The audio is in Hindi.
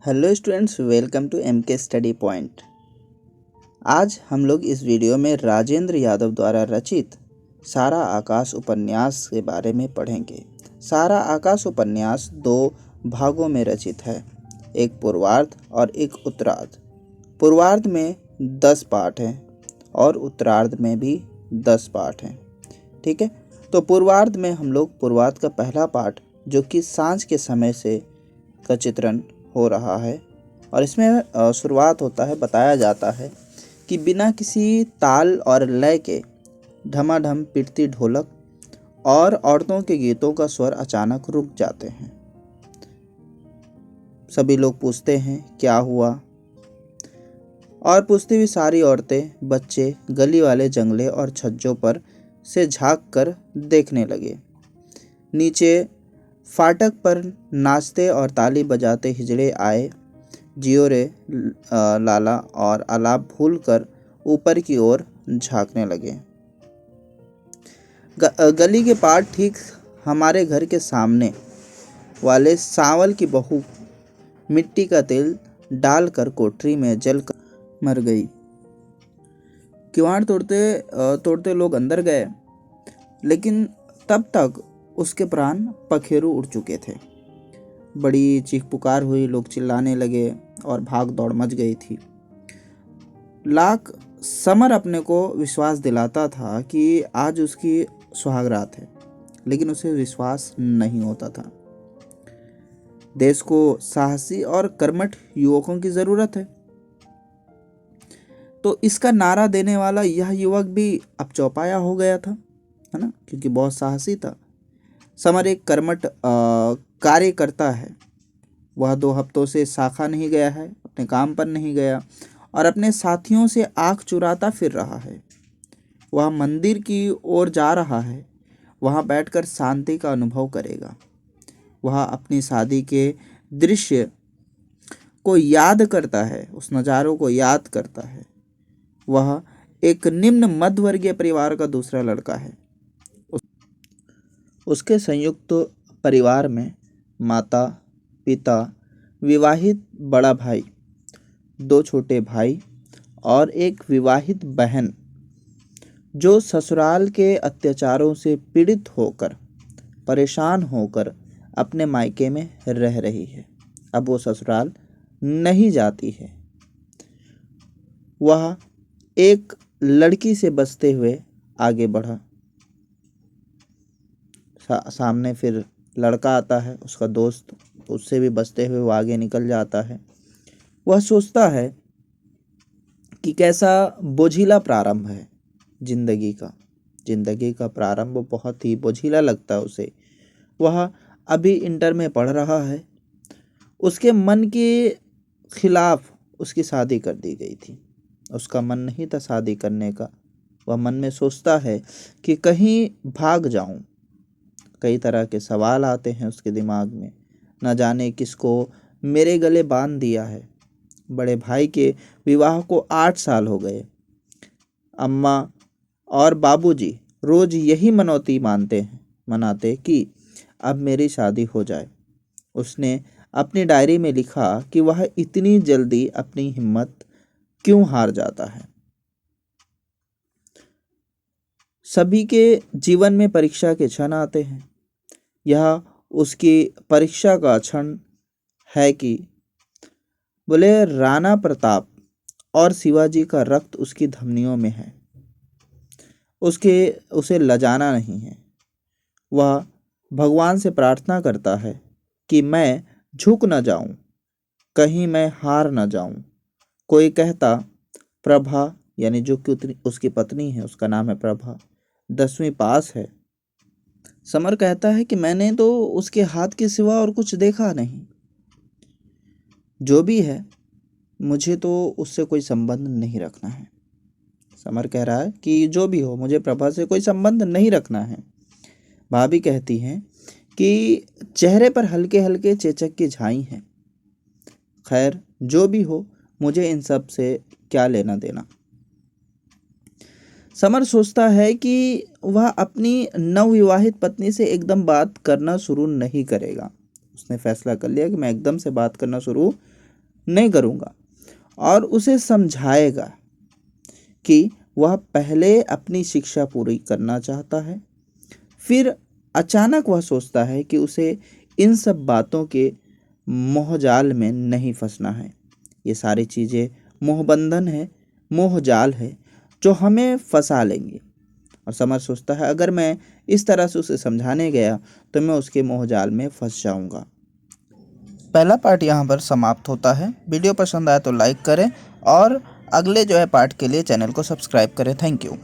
Hello students, welcome to M K study point. आज हम लोग इस वीडियो में राजेंद्र यादव द्वारा रचित सारा आकाश उपन्यास के बारे में पढ़ेंगे। सारा आकाश उपन्यास दो भागों में रचित है, एक पूर्वार्ध और एक उत्तरार्ध। पूर्वार्ध में 10 पाठ हैं और उत्तरार्ध में भी 10 पाठ हैं। ठीक है, तो पूर्वार्ध में हम लोग पूर्वार्ध का पहला पाठ जो कि सांझ के समय से का चित्रण हो रहा है, और इसमें शुरुआत होता है, बताया जाता है कि बिना किसी ताल और लय के ढमाढम पिटती ढोलक और औरतों के गीतों का स्वर अचानक रुक जाते हैं। सभी लोग पूछते हैं क्या हुआ, और पूछती हुई सारी औरतें, बच्चे गली वाले जंगले और छज्जों पर से झांक कर देखने लगे। नीचे फाटक पर नाचते और ताली बजाते हिजड़े आए, जियो रे लाला और आलाप भूलकर ऊपर की ओर झांकने लगे। गली के पार ठीक हमारे घर के सामने वाले सांवल की बहू मिट्टी का तेल डालकर कोठरी में जलकर मर गई। किवाड़ तोड़ते लोग अंदर गए, लेकिन तब तक उसके प्राण पखेरु उड़ चुके थे। बड़ी चीख पुकार हुई, लोग चिल्लाने लगे और भाग दौड़ मच गई थी। लाख समर अपने को विश्वास दिलाता था कि आज उसकी सुहागरात है, लेकिन उसे विश्वास नहीं होता था। देश को साहसी और कर्मठ युवकों की जरूरत है, तो इसका नारा देने वाला यह युवक भी अब चौपाया हो गया था, है ना, क्योंकि बहुत साहसी था। समर एक कर्मठ कार्य करता है। वह 2 हफ्तों से शाखा नहीं गया है, अपने काम पर नहीं गया और अपने साथियों से आँख चुराता फिर रहा है। वह मंदिर की ओर जा रहा है, वहाँ बैठकर शांति का अनुभव करेगा। वह अपनी शादी के दृश्य को याद करता है, उस नज़ारों को याद करता है। वह एक निम्न मध्यवर्गीय परिवार का दूसरा लड़का है। उसके संयुक्त परिवार में माता, पिता, विवाहित बड़ा भाई, 2 छोटे भाई और एक विवाहित बहन जो ससुराल के अत्याचारों से पीड़ित होकर, परेशान होकर अपने मायके में रह रही है। अब वो ससुराल नहीं जाती है। वह एक लड़की से बचते हुए आगे बढ़ा। सामने फिर लड़का आता है, उसका दोस्त, उससे भी बचते हुए वो आगे निकल जाता है। वह सोचता है कि कैसा बोझिला प्रारंभ है जिंदगी का प्रारंभ बहुत ही बोझिला लगता है उसे। वह अभी इंटर में पढ़ रहा है। उसके मन के खिलाफ उसकी शादी कर दी गई थी। उसका मन नहीं था शादी करने का। वह मन में सोचता है कि कहीं भाग जाऊं। कई तरह के सवाल आते हैं उसके दिमाग में। न जाने किसको मेरे गले बांध दिया है। बड़े भाई के विवाह को 8 साल हो गए। अम्मा और बाबूजी रोज यही मनौती मनाते कि अब मेरी शादी हो जाए। उसने अपनी डायरी में लिखा कि वह इतनी जल्दी अपनी हिम्मत क्यों हार जाता है। सभी के जीवन में परीक्षा के क्षण आते हैं। यह उसकी परीक्षा का क्षण है कि बोले राणा प्रताप और शिवाजी का रक्त उसकी धमनियों में है। उसे लजाना नहीं है। वह भगवान से प्रार्थना करता है कि मैं झुक न जाऊं, कहीं मैं हार न जाऊं। कोई कहता प्रभा, यानी जो कि उसकी पत्नी है, उसका नाम है प्रभा, 10वीं पास है। समर कहता है कि मैंने तो उसके हाथ के सिवा और कुछ देखा नहीं। जो भी है, मुझे तो उससे कोई संबंध नहीं रखना है। समर कह रहा है कि जो भी हो, मुझे प्रभा से कोई संबंध नहीं रखना है। भाभी कहती हैं कि चेहरे पर हल्के हल्के चेचक की झाई है। खैर, जो भी हो, मुझे इन सब से क्या लेना देना। समर सोचता है कि वह अपनी नवविवाहित पत्नी से एकदम बात करना शुरू नहीं करेगा। उसने फैसला कर लिया कि मैं एकदम से बात करना शुरू नहीं करूँगा और उसे समझाएगा कि वह पहले अपनी शिक्षा पूरी करना चाहता है, फिर अचानक वह सोचता है कि उसे इन सब बातों के मोहजाल में नहीं फंसना है। ये सारी चीज़ें मोहबंधन है, मोहजाल है जो हमें फंसा लेंगे। और समर सोचता है अगर मैं इस तरह से उसे समझाने गया तो मैं उसके मोहजाल में फंस जाऊंगा। पहला पार्ट यहाँ पर समाप्त होता है। वीडियो पसंद आया तो लाइक करें और अगले पार्ट के लिए चैनल को सब्सक्राइब करें। Thank you.